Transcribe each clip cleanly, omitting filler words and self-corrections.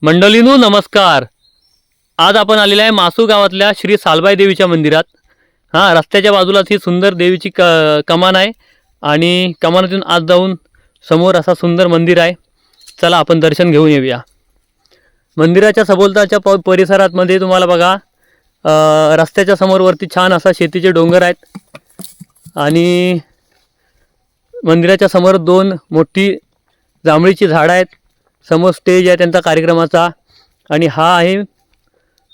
मंडळींनो नमस्कार. आज आपण आलेले आहे मासू गावातल्या श्री सालबाई देवीच्या मंदिरात. रस्त्याच्या बाजूलाच ही सुंदर देवीची कमान आहे आणि कमानातून आत जाऊन समोर असा सुंदर मंदिर आहे. चला आपण दर्शन घेऊन येऊया. मंदिराच्या सभोवतालच्या परिसरात मध्ये तुम्हाला बघा रस्त्याच्या समोरवरती छान असा शेतीचे डोंगर आहेत आणि मंदिराच्या समोर दोन मोठी जांभळीची झाडं आहेत. समोर स्टेज आहे त्यांचा कार्यक्रमाचा आणि हा आहे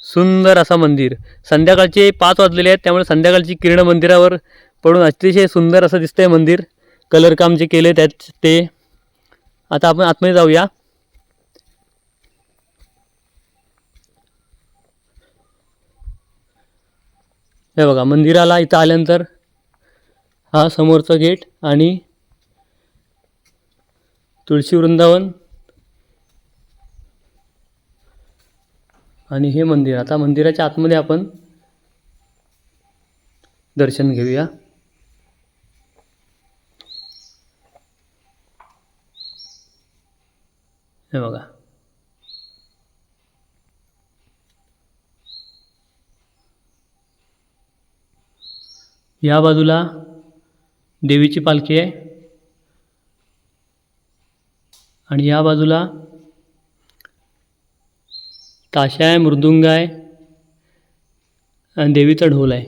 सुंदर असा मंदिर. संध्याकाळचे 5 वाजलेले आहेत त्यामुळे संध्याकाळची किरण मंदिरावर पडून अतिशय सुंदर असं दिसतंय मंदिर. कलर काम जे केले त्यात ते. आता आपण आतमध्ये जाऊया. हे बघा मंदिराला इथं आल्यानंतर हा समोरचा गेट आणि तुळशी वृंदावन आणि हे मंदिर. आता मंदिराच्या आतमध्ये आपण दर्शन घेऊया. हे बघा या बाजूला देवीची पालखी आहे आणि या बाजूला ताशा आहे, मृदुंग आहे आणि देवीचा ढोल आहे.